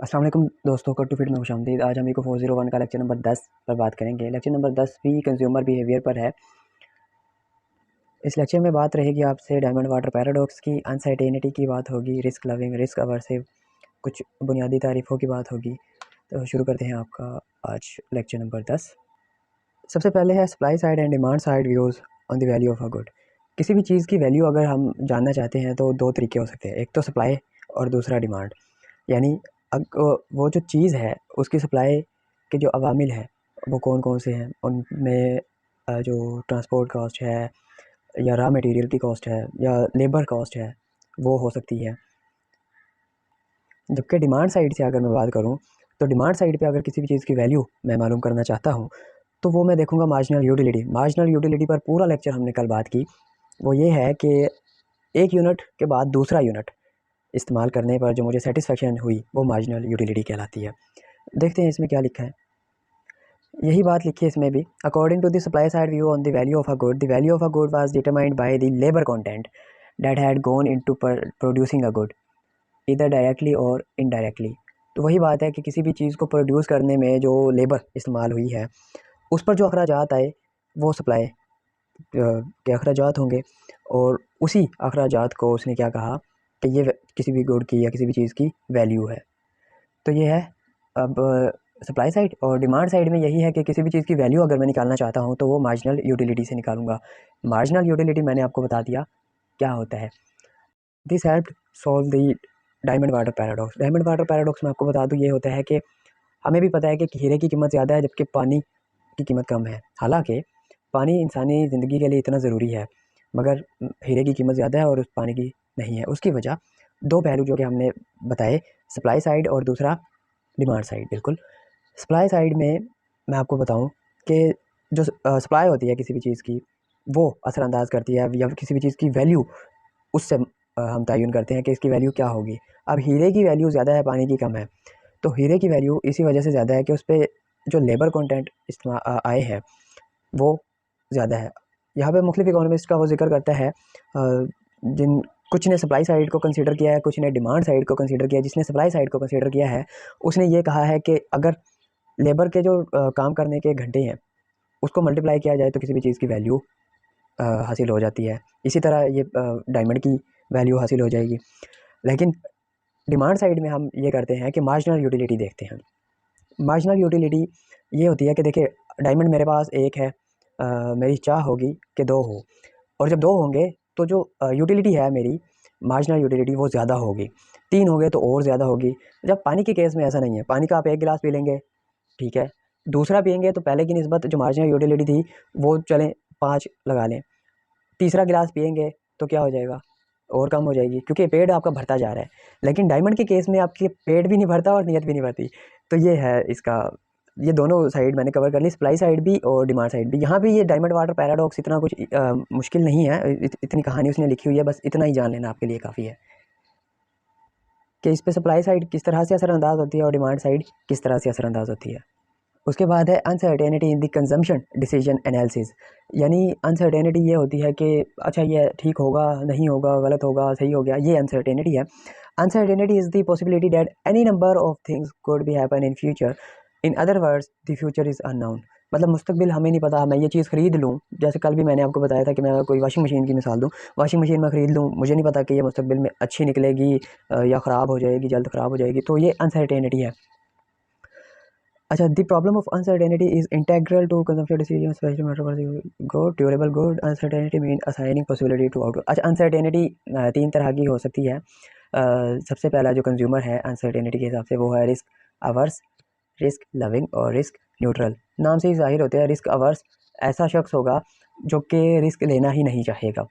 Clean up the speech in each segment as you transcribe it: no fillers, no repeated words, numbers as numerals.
अस्सलाम वालेकुम दोस्तों, कट टू फिट में खुशामदीद। आज हम इको 401 का लेक्चर नंबर 10 पर बात करेंगे। लेक्चर नंबर 10 भी कंज्यूमर बिहेवियर पर है। इस लेक्चर में बात रहेगी आपसे डायमंड वाटर पैराडॉक्स की, अनसर्टेनिटी की बात होगी, रिस्क लविंग, रिस्क अवर्सिव, कुछ बुनियादी तारीफ़ों की बात होगी। तो शुरू करते हैं आपका आज लेक्चर नंबर 10। सबसे पहले है supply side and demand side views on the value of a good. किसी भी चीज़ की वैल्यू अगर हम जानना चाहते हैं तो दो तरीके हो सकते हैं, एक तो सप्लाई और दूसरा डिमांड। यानी वो जो चीज़ है उसकी सप्लाई के जो अवामिल हैं वो कौन कौन से हैं, उनमें जो ट्रांसपोर्ट कॉस्ट है या रॉ मटेरियल की कॉस्ट है या लेबर कॉस्ट है वो हो सकती है। जबकि डिमांड साइड से अगर मैं बात करूं तो डिमांड साइड पे अगर किसी भी चीज़ की वैल्यू मैं मालूम करना चाहता हूं तो वो मैं देखूंगा मार्जिनल यूटिलिटी। मार्जिनल यूटिलिटी पर पूरा लेक्चर हमने कल बात की। वो ये है कि एक यूनिट के बाद दूसरा यूनिट इस्तेमाल करने पर जो मुझे सेटिस्फेक्शन हुई वो मार्जिनल यूटिलिटी कहलाती है। देखते हैं इसमें क्या लिखा है। यही बात लिखी है इसमें भी। According to the supply side view on the value of a good, the value of a good was determined by the labour content that had gone into producing a good either directly और indirectly. तो वही बात है कि किसी भी चीज़ को produce करने में जो लेबर इस्तेमाल हुई है उस पर जो अखराजात आए वो सप्लाई के अखराजात होंगे, और उसी अखराजात को उसने क्या कहा कि ये किसी भी गुड की या किसी भी चीज़ की वैल्यू है। तो ये है अब सप्लाई साइड। और डिमांड साइड में यही है कि किसी भी चीज़ की वैल्यू अगर मैं निकालना चाहता हूँ तो वो मार्जिनल यूटिलिटी से निकालूंगा। मार्जिनल यूटिलिटी मैंने आपको बता दिया क्या होता है। This help solve the diamond water paradox. Diamond water paradox में आपको बता दूँ ये होता है कि हमें भी पता है कि हीरे की कीमत ज़्यादा है जबकि पानी की कीमत कम है। हालांकि पानी इंसानी ज़िंदगी के लिए इतना ज़रूरी है मगर हीरे की कीमत ज़्यादा है और उस पानी की नहीं है। उसकी वजह दो पहलू जो कि हमने बताए, सप्लाई साइड और दूसरा डिमांड साइड। बिल्कुल सप्लाई साइड में मैं आपको बताऊं कि जो सप्लाई होती है किसी भी चीज़ की वो असरअंदाज करती है या किसी भी चीज़ की वैल्यू उससे हम तयन करते हैं कि इसकी वैल्यू क्या होगी। अब हीरे की वैल्यू ज़्यादा है, पानी की कम है, तो हीरे की वैल्यू इसी वजह से ज़्यादा है कि उस पर जो लेबर कंटेंट इस्तेमाल आए हैं वो ज़्यादा है। यहाँ पे मुख्तलिफ इकोनॉमिस्ट का वो जिक्र करता है, जिन कुछ ने सप्लाई साइड को कंसीडर किया है, कुछ ने डिमांड साइड को कंसीडर किया है। जिसने सप्लाई साइड को कंसीडर किया है उसने ये कहा है कि अगर लेबर के जो काम करने के घंटे हैं उसको मल्टीप्लाई किया जाए तो किसी भी चीज़ की वैल्यू हासिल हो जाती है। इसी तरह ये डायमंड की वैल्यू हासिल हो जाएगी। लेकिन डिमांड साइड में हम ये करते हैं कि मार्जिनल यूटिलिटी देखते हैं। मार्जिनल यूटिलिटी ये होती है कि देखिए डायमंड मेरे पास एक है, मेरी चाह होगी कि दो हो, और जब दो होंगे तो जो यूटिलिटी है मेरी मार्जिनल यूटिलिटी वो ज़्यादा होगी। तीन हो गए तो और ज़्यादा होगी। जब पानी के केस में ऐसा नहीं है, पानी का आप एक गिलास पी लेंगे, ठीक है, दूसरा पियेंगे तो पहले की निस्बत जो मार्जिनल यूटिलिटी थी वो चलें 5 लगा लें, तीसरा गिलास पियेंगे तो क्या हो जाएगा, और कम हो जाएगी क्योंकि पेट आपका भरता जा रहा है। लेकिन डायमंड के केस में आपके पेट भी नहीं भरता और नीयत भी नहीं भरती। तो ये है इसका, ये दोनों साइड मैंने कवर कर ली, सप्लाई साइड भी और डिमांड साइड भी। यहाँ भी ये डायमंड वाटर पैराडॉक्स इतना कुछ मुश्किल नहीं है, इतनी कहानी उसने लिखी हुई है, बस इतना ही जान लेना आपके लिए काफ़ी है कि इस पर सप्लाई साइड किस तरह से असरअंदाज होती है और डिमांड साइड किस तरह से असरअंदाज होती है। उसके बाद है uncertainty in the consumption decision analysis. यानी अनसर्टेनिटी ये होती है कि अच्छा ये ठीक होगा, नहीं होगा, गलत होगा, सही हो गया, ये अनसर्टेनिटी है। Uncertainty is the possibility that any number of things could be happen in future. In other words the future is unknown. मतलब मुस्तकबिल हमें नहीं पता। मैं ये चीज़ ख़रीद लूँ, जैसे कल भी मैंने आपको बताया था कि मैं कोई वाशिंग मशीन की मिसाल दूँ, वाशिंग मशीन मैं ख़रीद लूँ, मुझे नहीं पता कि ये मुस्तकबिल में अच्छी निकलेगी या ख़राब हो जाएगी, जल्द ख़राब हो जाएगी, तो ये अनसर्टेनिटी है। अच्छा, the problem of uncertainty is integral to consumption decision, specially matter for good durable good. Uncertainty mean assigning possibility to output. अच्छा, अनसर्टेनिटी तीन तरह की हो सकती है। सबसे पहला जो कंज्यूमर है अनसर्टेनिटी के हिसाब से वो है रिस्क अवर्स, रिस्क लविंग और रिस्क न्यूट्रल। नाम से ही जाहिर होते हैं। रिस्क अवर्स ऐसा शख्स होगा जो कि रिस्क लेना ही नहीं चाहेगा,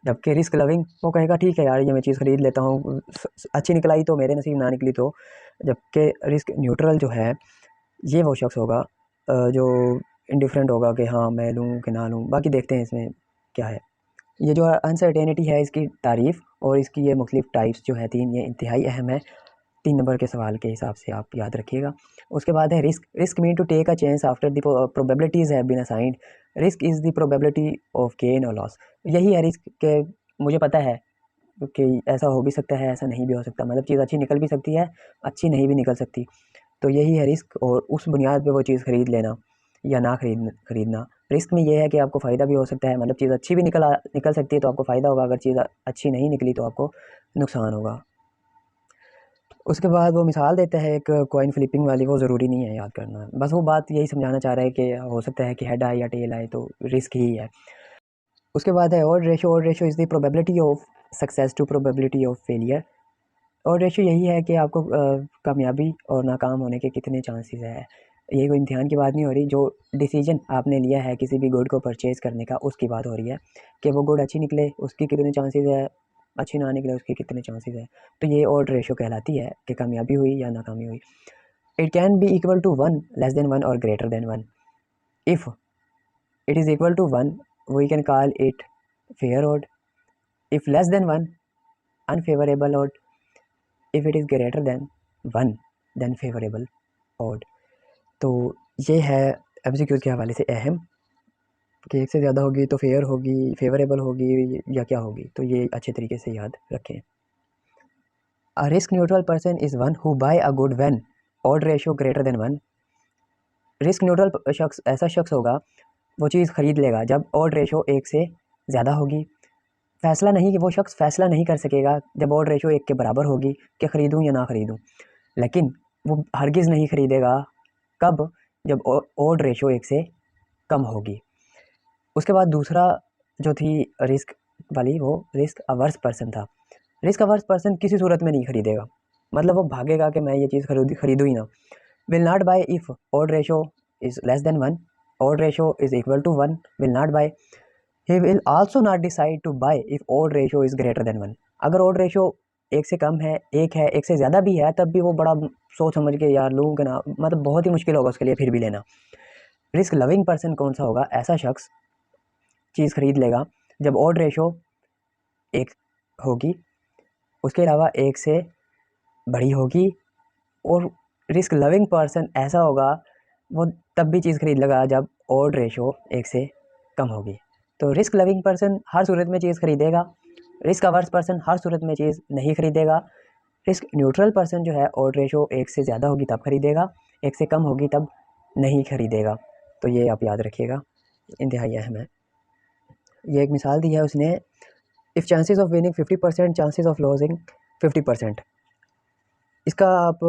जबकि रिस्क लविंग वो कहेगा ठीक है यार ये मैं चीज़ ख़रीद लेता हूँ, अच्छी निकलाई तो मेरे नसीब, ना निकली तो। जबकि रिस्क न्यूट्रल जो है ये वो शख्स होगा जो इंडिफरेंट होगा कि हाँ मैं लूँ कि ना लूँ। बाकी देखते हैं इसमें क्या है। ये जो अनसर्टेनिटी है इसकी तारीफ़ और इसकी ये मुख्तलिफ टाइप्स जो है तीन, ये इंतहाई अहम है। 3 नंबर के सवाल के हिसाब से आप याद रखिएगा। उसके बाद है risk. Risk mean to take a chance after the probabilities have been assigned. Risk is the probability of gain और लॉस। यही है रिस्क के मुझे पता है कि ऐसा हो भी सकता है, ऐसा नहीं भी हो सकता, मतलब चीज़ अच्छी निकल भी सकती है, अच्छी नहीं भी निकल सकती। तो यही है रिस्क, और उस बुनियाद पे वो चीज़ ख़रीद लेना या ना खरीदना। रिस्क में ये है कि आपको फ़ायदा भी हो सकता है, मतलब चीज़ अच्छी भी निकल सकती है तो आपको फ़ायदा होगा, अगर चीज़ अच्छी नहीं निकली तो आपको नुकसान होगा। उसके बाद वो मिसाल देता है एक कॉइन फ्लिपिंग वाली, वो ज़रूरी नहीं है याद करना, बस वो बात यही समझाना चाह रहा है कि हो सकता है कि हेड आए या टेल आए, तो रिस्क ही है। उसके बाद है odd ratio. Odd ratio is the probability of success to probability of failure. Odd ratio यही है कि आपको कामयाबी और नाकाम होने के कितने चांसेस है। ये कोई इम्तिहान की बात नहीं हो रही, जो डिसीजन आपने लिया है किसी भी गुड को परचेज़ करने का, उसकी बात हो रही है कि वो गुड अच्छी निकले उसकी कितने चांसेस है, अच्छी ना निकले उसके कितने चांसेस है। तो ये ऑड रेशो कहलाती है कि कामयाबी हुई या नाकामी हुई। It can be equal to 1, less than 1 और greater than 1। If it is equal to 1, we can call it fair odd. If less than 1, unfavorable odd. If it is greater than 1, then favorable odd. तो ये है MCQs के हवाले से अहम, कि एक से ज़्यादा होगी तो फेयर होगी, फेवरेबल होगी या क्या होगी, तो ये अच्छे तरीके से याद रखें। A risk neutral person is one who buy a good when odd ratio greater than 1। Risk neutral शख्स ऐसा शख्स होगा, वो चीज़ ख़रीद लेगा जब ऑड रेशो 1 से ज़्यादा होगी। फ़ैसला नहीं, कि वो शख्स फ़ैसला नहीं कर सकेगा जब ऑड रेशो 1 के बराबर होगी कि ख़रीदूँ या ना ख़रीदूँ, लेकिन वो हरगिज़ नहीं ख़रीदेगा कब, जब ऑड रेशो 1 से कम होगी। उसके बाद दूसरा जो थी रिस्क वाली, वो रिस्क अवर्स पर्सन था। रिस्क अवर्स पर्सन किसी सूरत में नहीं ख़रीदेगा, मतलब वो भागेगा कि मैं ये चीज़ ख़रीदूँ ही ना। Will not buy if odd ratio is less than 1, odd ratio is equal to 1, will not buy. He will also not decide to buy if odd ratio is greater than 1। अगर ऑड रेशो 1 से कम है, 1 है, 1 से ज़्यादा भी है, तब भी वो बड़ा सोच समझ के यार लूँ कि ना, मतलब बहुत ही मुश्किल होगा उसके लिए फिर भी लेना। रिस्क लविंग पर्सन कौन सा होगा? ऐसा शख्स चीज़ ख़रीद लेगा जब ऑड रेशो 1 होगी, उसके अलावा 1 से बड़ी होगी। और रिस्क लविंग पर्सन ऐसा होगा, वो तब भी चीज़ ख़रीद लेगा जब ऑड रेशो 1 से कम होगी। तो रिस्क लविंग पर्सन हर सूरत में चीज़ ख़रीदेगा, रिस्क अवर्स पर्सन हर सूरत में चीज़ नहीं ख़रीदेगा। रिस्क न्यूट्रल पर्सन जो है, ऑड रेशो 1 से ज़्यादा होगी तब ख़रीदेगा, 1 से कम होगी तब नहीं ख़रीदेगा। तो ये आप याद रखिएगा, इंतहाई अहम है। ये एक मिसाल दी है उसने, if chances of winning 50%, chances of losing 50%। इसका आप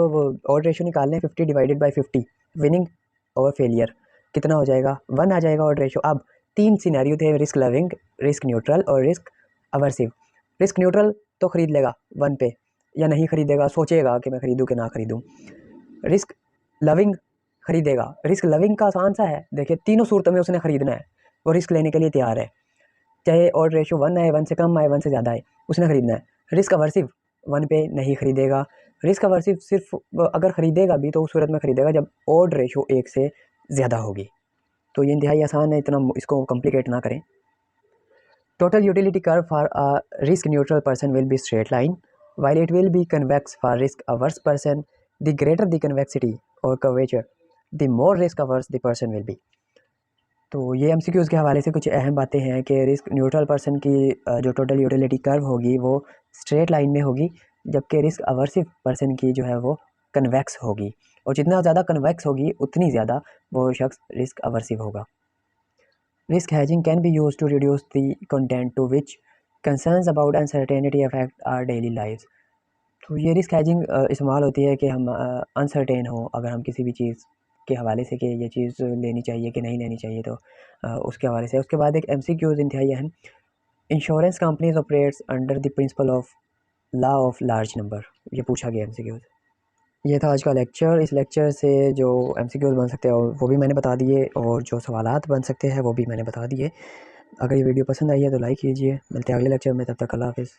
ऑड रेशो निकाल लें, 50 डिवाइडेड बाई 50, विनिंग और फेलियर कितना हो जाएगा? 1 आ जाएगा ऑड रेशो। अब 3 सिनेरियो थे, रिस्क लविंग, रिस्क न्यूट्रल और रिस्क अवर्सिव। रिस्क न्यूट्रल तो ख़रीद लेगा 1 पे, या नहीं ख़रीदेगा, सोचेगा कि मैं ख़रीदूँ कि ना ख़रीदूँ। रिस्क लविंग ख़रीदेगा। रिस्क लविंग का आसान सा है, देखिए तीनों सूरतों में उसने ख़रीदना है, वो रिस्क लेने के लिए तैयार है, चाहे ऑड रेशो 1 आए, 1 से कम आए, 1 से ज़्यादा आए, उसने ख़रीदना है। रिस्क अवर्सिव 1 पे नहीं ख़रीदेगा। रिस्क अवर्सिव सिर्फ अगर ख़रीदेगा भी तो उस सूरत में ख़रीदेगा जब ऑड रेशो 1 से ज़्यादा होगी। तो ये इंतहाई आसान है, इतना इसको कॉम्प्लिकेट ना करें। Total utility curve for a risk neutral person will be straight line, while it will be convex for risk averse person. The greater the convexity or curvature, the more risk averse the person will be. तो ये MCQs के हवाले से कुछ अहम बातें हैं कि रिस्क न्यूट्रल पर्सन की जो टोटल यूटिलिटी कर्व होगी वो स्ट्रेट लाइन में होगी, जबकि रिस्क अवर्सिव पर्सन की जो है वो कन्वेक्स होगी, और जितना ज़्यादा कन्वेक्स होगी उतनी ज़्यादा वो शख्स रिस्क अवर्सिव होगा। Risk hedging can be use to reduce the content to which concerns about uncertainty affect our daily life. तो ये रिस्क हैजिंग इस्तेमाल होती है कि हम अनसर्टेन हो, अगर हम किसी भी चीज़ के हवाले से कि ये चीज़ लेनी चाहिए कि नहीं लेनी चाहिए, तो उसके हवाले से। उसके बाद एक एमसीक्यूज़ इंतहाई अहम, insurance companies operates under the principle of law of large number, ये पूछा गया एमसीक्यूज़। ये था आज का लेक्चर। इस लेक्चर से जो एमसीक्यूज़ बन सकते हैं वो भी मैंने बता दिए, और जो सवालात बन सकते हैं वो भी मैंने बता दिए। अगर ये वीडियो पसंद आई है तो लाइक कीजिए। मिलते हैं अगले लेक्चर में, तब तक अल्लाह हाफ़िज़।